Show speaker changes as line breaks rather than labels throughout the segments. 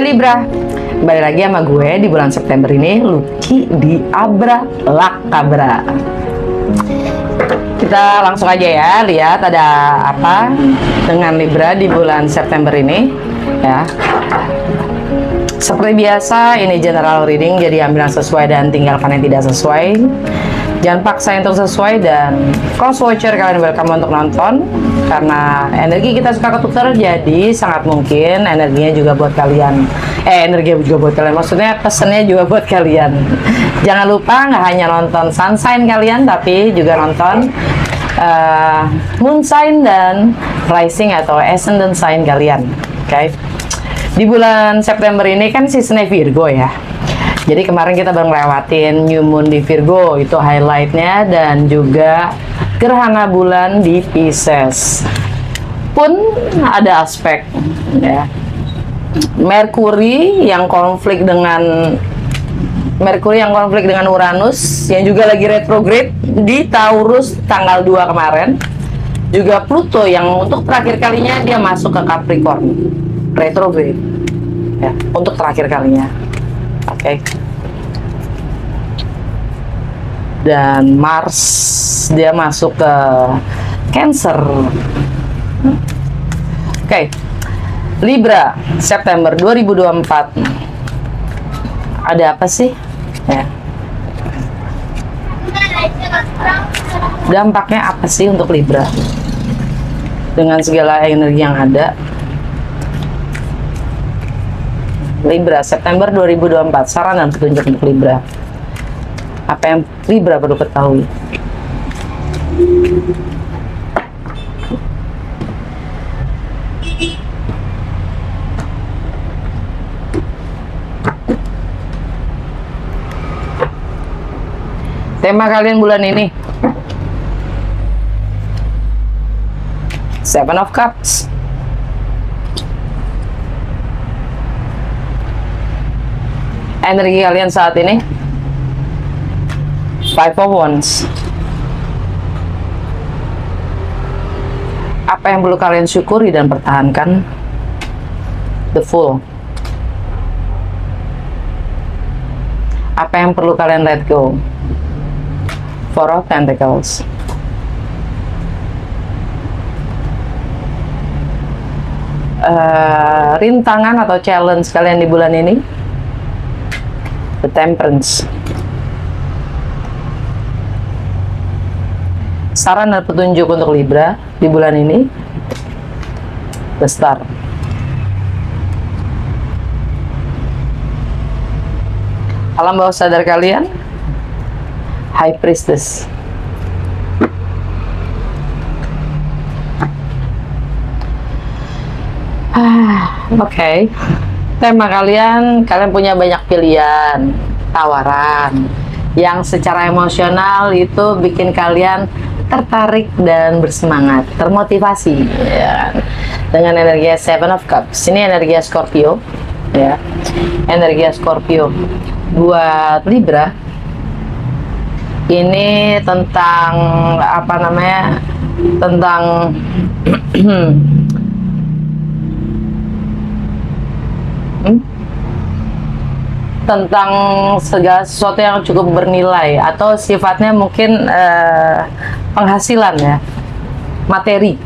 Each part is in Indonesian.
Libra, kembali lagi sama gue di bulan September ini, Lucky di Abra Lakabra. Kita langsung aja ya, lihat ada apa dengan Libra di bulan September ini ya. Seperti biasa, ini general reading, jadi ambil yang sesuai dan tinggalkan yang tidak sesuai. Jangan paksa untuk sesuai, dan close watcher kalian welcome untuk nonton, karena energi kita suka ketukar, jadi sangat mungkin energinya juga buat kalian. Energi juga buat kalian, maksudnya pesannya juga buat kalian. Jangan lupa nggak hanya nonton sun sign kalian, tapi juga nonton moon sign dan rising atau ascendant sign kalian. Oke. Di bulan September ini kan seasonnya Virgo ya. Jadi kemarin kita baru ngelewatin New Moon di Virgo, itu highlightnya, dan juga gerhana bulan di Pisces. Pun ada aspek ya. Merkuri yang konflik dengan Uranus yang juga lagi retrograde di Taurus tanggal 2 kemarin. Juga Pluto yang untuk terakhir kalinya dia masuk ke Capricorn retrograde ya, untuk terakhir kalinya. Oke. Dan Mars dia masuk ke Cancer. Oke. Libra September 2024. Ada apa sih? Ya. Dampaknya apa sih untuk Libra? Dengan segala energi yang ada. Libra September 2024, saran dan petunjuk untuk Libra. Apa yang Libra perlu ketahui? Tema kalian bulan ini, Seven of Cups. Energi kalian saat ini, Five of Wands. Apa yang perlu kalian syukuri dan pertahankan? The Fool. Apa yang perlu kalian let go? Four of Pentacles. Rintangan atau challenge kalian di bulan ini, The Temperance. Saran dan petunjuk untuk Libra di bulan ini, The Star. Alam bawah sadar kalian, High Priestess. Oke. Tema kalian punya banyak pilihan, tawaran yang secara emosional itu bikin kalian tertarik dan bersemangat, termotivasi ya. Dengan energi Seven of Cups. Ini energi Scorpio ya. Energi Scorpio buat Libra ini tentang apa namanya? Tentang tentang segala sesuatu yang cukup bernilai, atau sifatnya mungkin penghasilan ya, materi,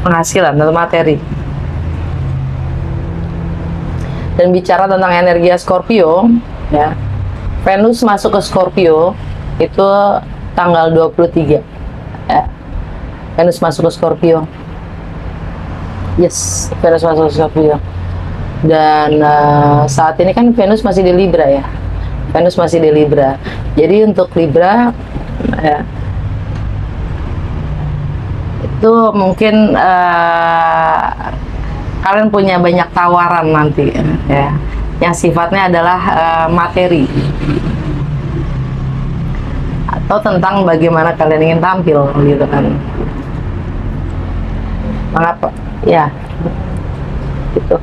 penghasilan atau materi. Dan bicara tentang energi Scorpio ya, Venus masuk ke Scorpio itu tanggal 23 ya. Venus masuk ke Scorpio. Yes, Venus masuk ke Scorpio. Dan saat ini kan Venus masih di Libra ya. Venus masih di Libra. Jadi untuk Libra ya, itu mungkin kalian punya banyak tawaran nanti ya, yang sifatnya adalah materi atau tentang bagaimana kalian ingin tampil gitu kan. Mengapa? Ya, gitu.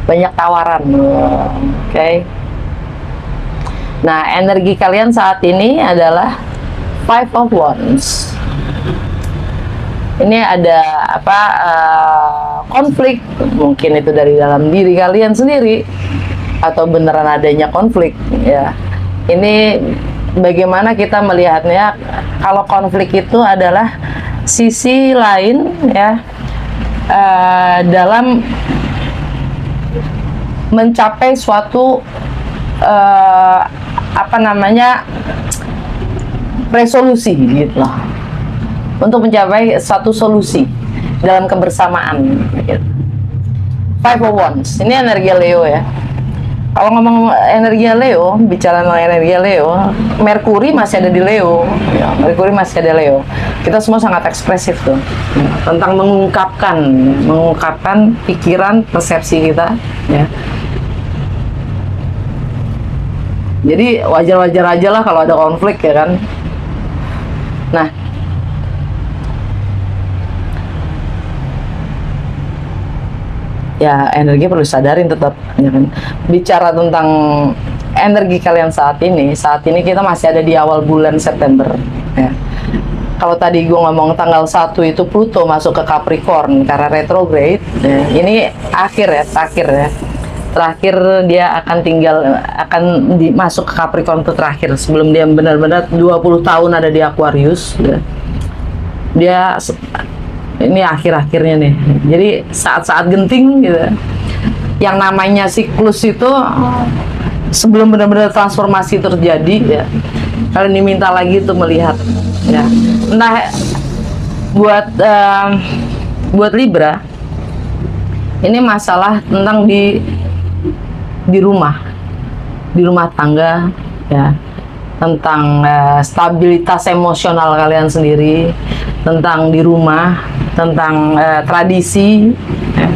Banyak tawaran. Oke. Nah, energi kalian saat ini adalah Five of Wands. ini ada apa konflik, mungkin itu dari dalam diri kalian sendiri atau beneran adanya konflik ya. Ini bagaimana kita melihatnya, kalau konflik itu adalah sisi lain ya dalam mencapai suatu apa namanya resolusi gitu loh, untuk mencapai satu solusi dalam kebersamaan gitu. Five of Wands ini energi Leo ya. Kalau ngomong energi Leo, bicara tentang energi Leo, Merkuri masih ada di Leo ya, Merkuri masih ada Leo. Kita semua sangat ekspresif tuh tentang mengungkapkan pikiran, persepsi kita ya. Jadi wajar-wajar aja lah kalau ada konflik ya kan. Nah, ya energi perlu sadarin tetap ya kan. Bicara tentang energi kalian saat ini kita masih ada di awal bulan September ya. Kalau tadi gue ngomong tanggal 1 itu Pluto masuk ke Capricorn karena retrograde ya. Ini terakhir ya. Terakhir dia akan masuk ke Capricorn itu terakhir, sebelum dia benar-benar 20 tahun ada di Aquarius ya. Dia ini akhir-akhirnya nih, jadi saat-saat genting gitu. Yang namanya siklus itu sebelum benar-benar transformasi terjadi ya, kalian diminta lagi untuk melihat ya. Nah, buat Libra ini masalah tentang di rumah tangga ya, tentang stabilitas emosional kalian sendiri, tentang di rumah, tentang tradisi ya.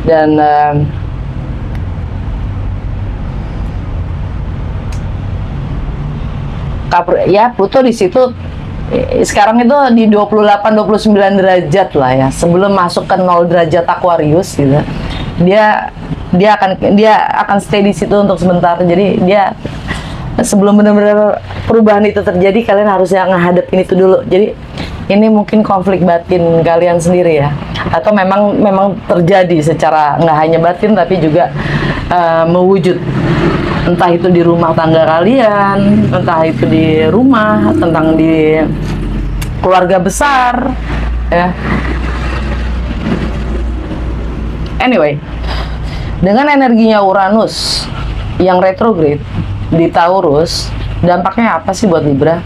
Dan ya Pluto di situ sekarang itu di 28-29 derajat lah ya, sebelum masuk ke 0 derajat Aquarius gitu. Dia akan stay di situ untuk sebentar. Jadi dia sebelum benar-benar perubahan itu terjadi, kalian harus ngadepin itu dulu. Jadi ini mungkin konflik batin kalian sendiri ya, atau memang terjadi secara nggak hanya batin tapi juga mewujud, entah itu di rumah tangga kalian, entah itu di rumah, tentang di keluarga besar ya. Anyway, dengan energinya Uranus yang retrograde di Taurus, dampaknya apa sih buat Libra?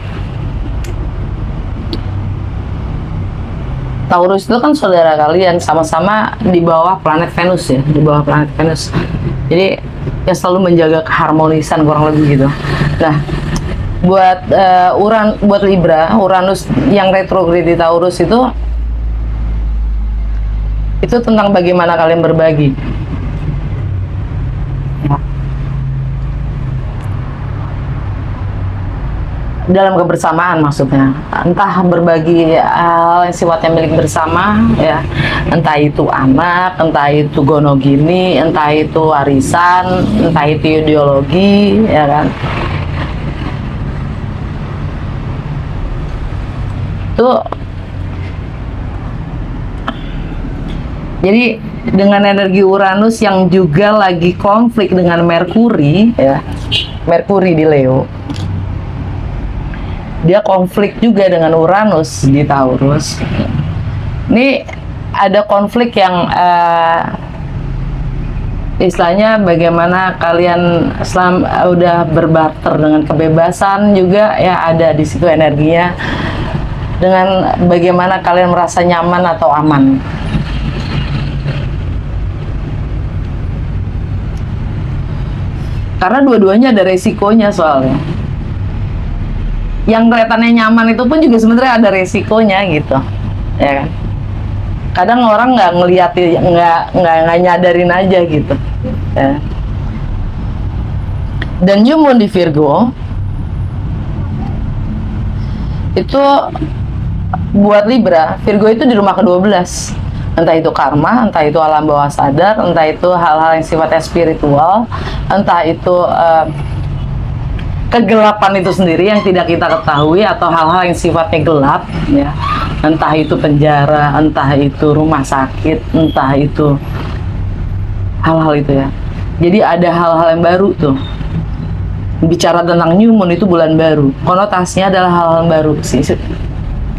Taurus itu kan saudara kalian, sama-sama di bawah planet Venus ya, di bawah planet Venus. Jadi yang selalu menjaga keharmonisan kurang lebih gitu. Nah, buat Libra, Uranus yang retrograde di Taurus itu tentang bagaimana kalian berbagi. Dalam kebersamaan maksudnya, entah berbagi hal yang sifatnya milik bersama ya, entah itu anak, entah itu gonogini, entah itu warisan, entah itu ideologi ya kan. Tuh jadi dengan energi Uranus yang juga lagi konflik dengan Merkuri ya, Merkuri di Leo, dia konflik juga dengan Uranus di Taurus. Ini ada konflik yang istilahnya bagaimana kalian udah berbarter dengan kebebasan juga ya, ada di situ energinya, dengan bagaimana kalian merasa nyaman atau aman. Karena dua-duanya ada resikonya soalnya. Yang kelihatannya nyaman itu pun juga sebenarnya ada resikonya gitu ya kan. Kadang orang nggak ngeliat, nggak nyadarin aja gitu ya. Dan New Moon di Virgo itu buat Libra, Virgo itu di rumah ke-12. Entah itu karma, entah itu alam bawah sadar, entah itu hal-hal yang sifatnya spiritual, entah itu kegelapan itu sendiri yang tidak kita ketahui, atau hal-hal yang sifatnya gelap, ya. Entah itu penjara, entah itu rumah sakit, entah itu hal-hal itu ya. Jadi ada hal-hal yang baru tuh. Bicara tentang new moon itu bulan baru, konotasinya adalah hal-hal baru sih.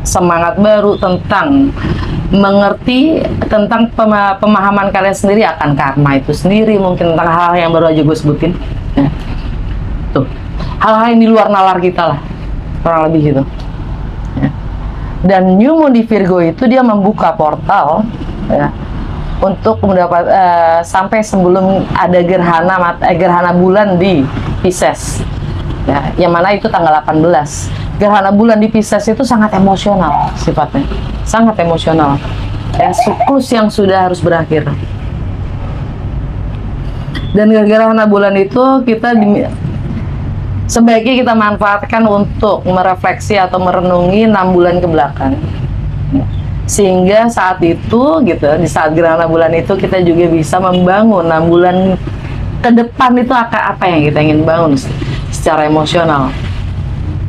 Semangat baru tentang mengerti tentang pemahaman kalian sendiri akan karma itu sendiri, mungkin tentang hal-hal yang baru aja gue sebutin ya. Tuh, hal-hal yang di luar nalar kita lah, kurang lebih gitu ya. Dan new moon di Virgo itu dia membuka portal ya, untuk mendapat sampai sebelum ada gerhana bulan di Pisces ya, yang mana itu tanggal 18. Gerhana bulan di Pisces itu sangat emosional sifatnya, sangat emosional ya, siklus yang sudah harus berakhir. Dan gerhana bulan itu sebaiknya kita manfaatkan untuk merefleksi atau merenungi 6 bulan ke belakang, sehingga saat itu gitu, di saat gerhana bulan itu kita juga bisa membangun 6 bulan ke depan itu apa yang kita ingin bangun secara emosional.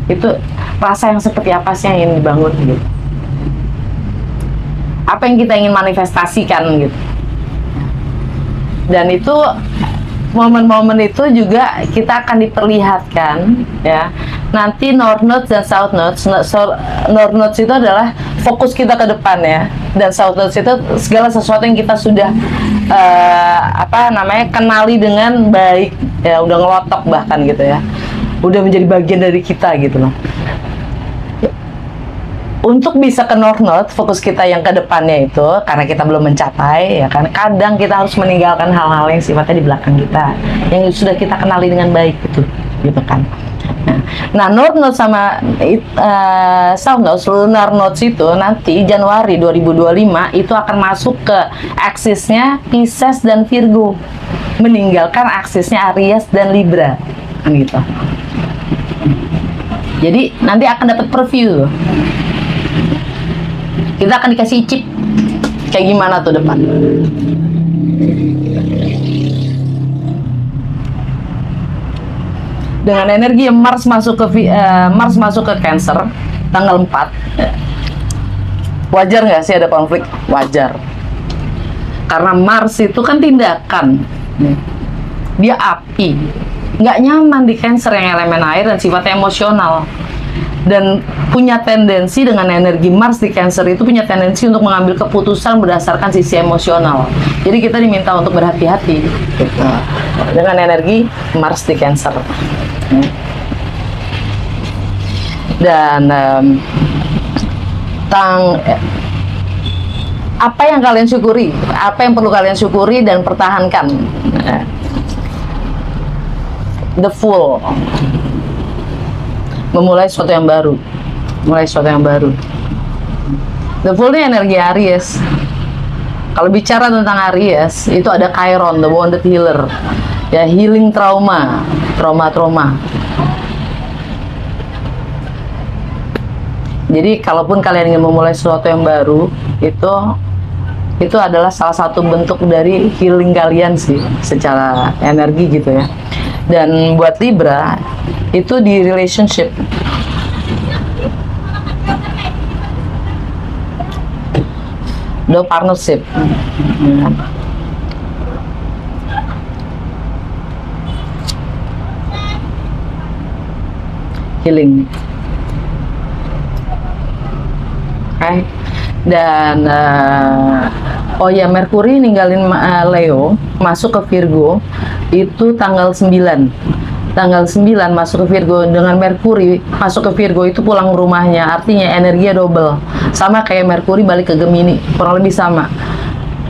Itu rasa yang seperti apa sih yang ingin dibangun gitu, apa yang kita ingin manifestasikan gitu. Dan itu momen-momen itu juga kita akan diperlihatkan ya. Nanti North Nodes dan South Nodes. North Nodes itu adalah fokus kita ke depan ya, dan South Nodes itu segala sesuatu yang kita sudah kenali dengan baik ya, udah ngelotok bahkan gitu ya, udah menjadi bagian dari kita gitu loh. Untuk bisa ke North Node, fokus kita yang ke depannya itu, karena kita belum mencapai, ya kan, kadang kita harus meninggalkan hal-hal yang sifatnya di belakang kita, yang sudah kita kenali dengan baik gitu kan. Nah, North Node sama South Node, Lunar Nodes itu nanti Januari 2025 itu akan masuk ke aksisnya Pisces dan Virgo, meninggalkan aksisnya Aries dan Libra, kan gitu. Jadi nanti akan dapat preview. Kita akan dikasih chip kayak gimana tuh depan. Dengan energi Mars masuk ke Cancer tanggal 4. Wajar nggak sih ada konflik? Wajar. Karena Mars itu kan tindakan. Dia api. Nggak nyaman di Cancer yang elemen air dan sifatnya emosional. Dan punya tendensi dengan energi Mars di Cancer itu punya tendensi untuk mengambil keputusan berdasarkan sisi emosional. Jadi kita diminta untuk berhati-hati gitu, dengan energi Mars di Cancer. Dan apa yang kalian syukuri, apa yang perlu kalian syukuri dan pertahankan. The Fool, memulai sesuatu yang baru, The Fool ini energi Aries. Kalau bicara tentang Aries, itu ada Chiron, the wounded healer, ya, healing trauma. Jadi kalaupun kalian ingin memulai sesuatu yang baru, itu adalah salah satu bentuk dari healing kalian sih, secara energi gitu ya. Dan buat Libra itu di relationship, the partnership, healing, okay. Dan oh ya, Merkuri ninggalin Leo masuk ke Virgo itu tanggal 9 masuk ke Virgo. Dengan Merkuri masuk ke Virgo itu pulang rumahnya, artinya energinya double, sama kayak Merkuri balik ke Gemini, kurang lebih sama.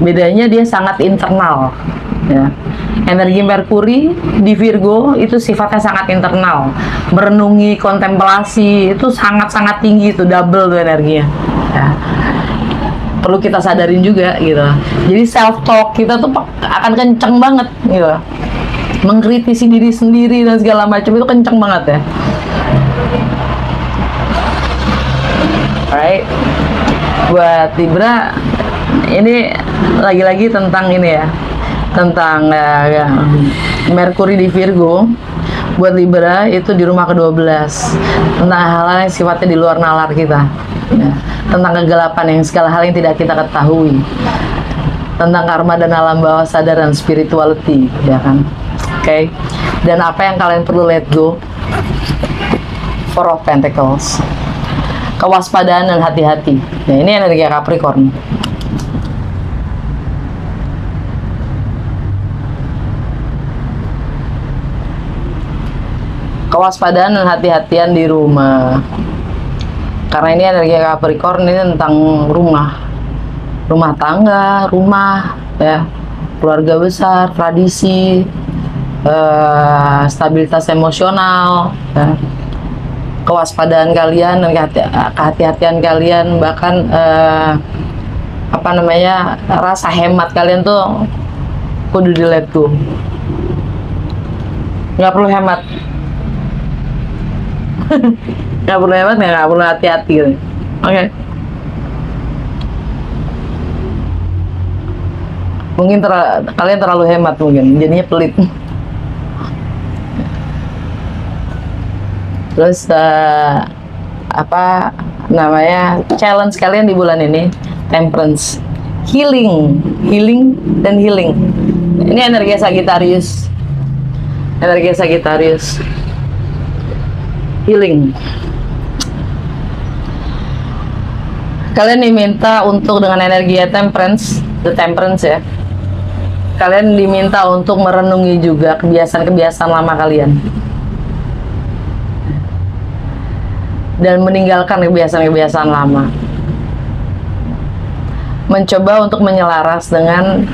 Bedanya dia sangat internal ya. Energi Merkuri di Virgo itu sifatnya sangat internal, merenungi, kontemplasi, itu sangat-sangat tinggi, itu double tuh energinya ya. Perlu kita sadarin juga gitu. Jadi self talk kita tuh akan kenceng banget gitu, mengkritisi diri sendiri dan segala macam itu kenceng banget ya. Alright, buat Libra Ini lagi-lagi tentang ini ya, tentang Merkuri di Virgo. Buat Libra itu di rumah ke-12, tentang hal-hal yang sifatnya di luar nalar kita ya. Tentang kegelapan yang segala hal yang tidak kita ketahui, tentang karma dan alam bawah sadar dan spirituality ya kan. Oke. Dan apa yang kalian perlu let go? Four of Pentacles, kewaspadaan dan hati-hati. Nah, ini energi Capricorn. Kewaspadaan dan hati-hatian di rumah. Karena ini energi Capricorn, ini tentang rumah tangga, rumah ya, keluarga besar, tradisi, stabilitas emosional ya. Kewaspadaan kalian dan kehati-hatian kalian, bahkan apa namanya, rasa hemat kalian tuh kudu di let go. Nggak perlu hemat. Nggak perlu hemat, nggak perlu hati-hati gitu. Oke. Mungkin kalian terlalu hemat, mungkin jadinya pelit. Terus apa namanya, challenge kalian di bulan ini Temperance, healing dan healing. Ini energi Sagittarius, healing. Kalian diminta untuk dengan energi Temperance, the Temperance ya. Kalian diminta untuk merenungi juga kebiasaan-kebiasaan lama kalian. Dan meninggalkan kebiasaan-kebiasaan lama. Mencoba untuk menyelaras dengan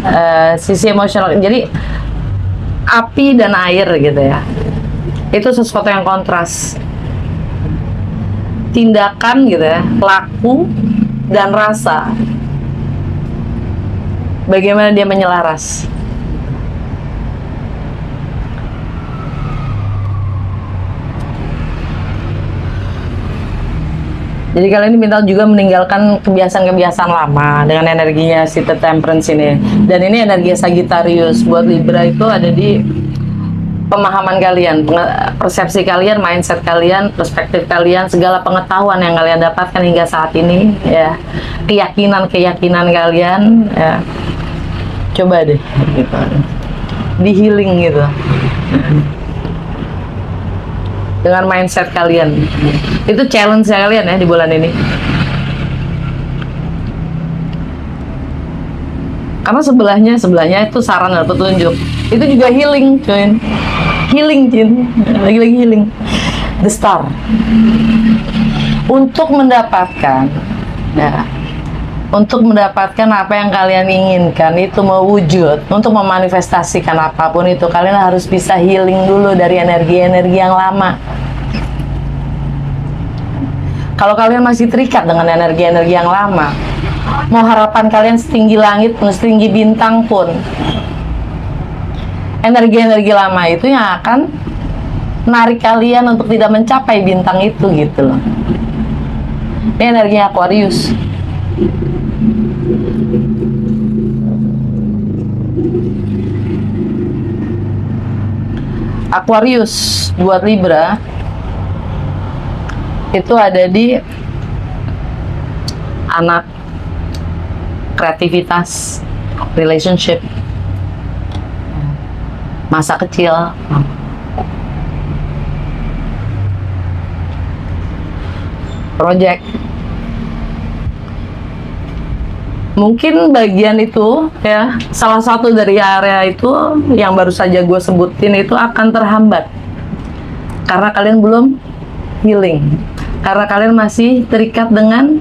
sisi emosional. Jadi api dan air gitu ya. Itu sesuatu yang kontras. Tindakan gitu ya, laku dan rasa. Bagaimana dia menyelaras. Jadi kalian diminta juga meninggalkan kebiasaan-kebiasaan lama dengan energinya si Temperance ini. Dan ini energi Sagittarius. Buat Libra itu ada di pemahaman kalian, persepsi kalian, mindset kalian, perspektif kalian, segala pengetahuan yang kalian dapatkan hingga saat ini ya. Keyakinan kalian ya. Coba deh gitu. Di healing gitu. Dengan mindset kalian. Itu challenge kalian ya di bulan ini. Karena sebelahnya itu saran dan petunjuk. Itu juga healing, cuy. Healing, Cin. Lagi-lagi healing. The Star. Untuk mendapatkan apa yang kalian inginkan itu mewujud, untuk memanifestasikan apapun itu, kalian harus bisa healing dulu dari energi-energi yang lama. Kalau kalian masih terikat dengan energi-energi yang lama, mau harapan kalian setinggi langit, setinggi bintang pun, energi-energi lama itu yang akan menarik kalian untuk tidak mencapai bintang itu gitu loh. Ini energi Aquarius. Aquarius buat Libra itu ada di anak, kreativitas, relationship, masa kecil, project. Mungkin bagian itu ya, salah satu dari area itu yang baru saja gue sebutin itu akan terhambat karena kalian belum healing, karena kalian masih terikat dengan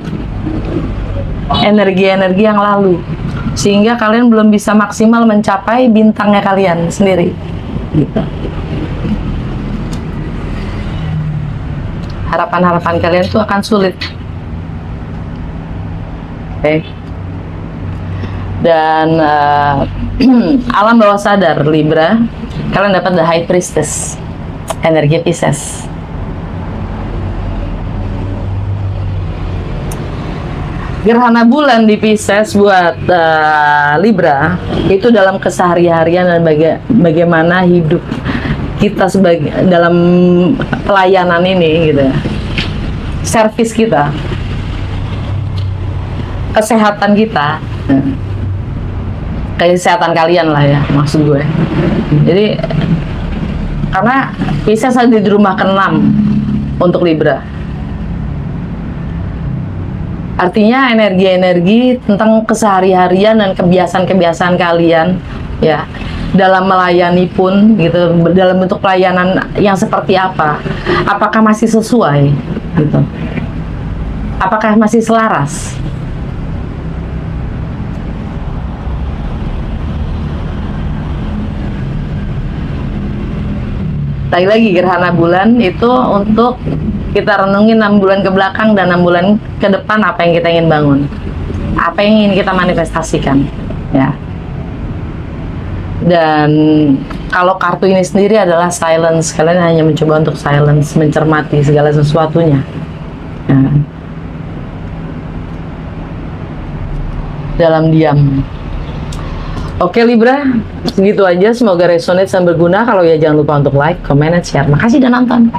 energi-energi yang lalu, sehingga kalian belum bisa maksimal mencapai bintangnya kalian sendiri gitu. Harapan-harapan kalian itu akan sulit. Oke. Dan alam bawah sadar Libra, kalian dapat the High Priestess, energi Pisces. Gerhana bulan di Pisces buat Libra itu dalam kesehari-harian dan bagaimana hidup kita sebagai dalam pelayanan ini gitu ya. Servis kita, kesehatan kita, kesehatan kalian lah ya maksud gue. Jadi karena Pisces ada di rumah ke-6 untuk Libra. Artinya energi-energi tentang kesehari-harian dan kebiasaan-kebiasaan kalian ya dalam melayani pun gitu, dalam bentuk pelayanan yang seperti apa, apakah masih sesuai gitu, apakah masih selaras. Lagi-lagi gerhana bulan itu untuk kita renungin 6 bulan ke belakang dan 6 bulan ke depan apa yang kita ingin bangun, apa yang ingin kita manifestasikan ya. Dan kalau kartu ini sendiri adalah silence, kalian hanya mencoba untuk silence, mencermati segala sesuatunya ya. Dalam diam. Oke Libra, segitu aja, semoga resonate dan berguna. Kalau ya jangan lupa untuk like, comment, dan share. Makasih udah nonton.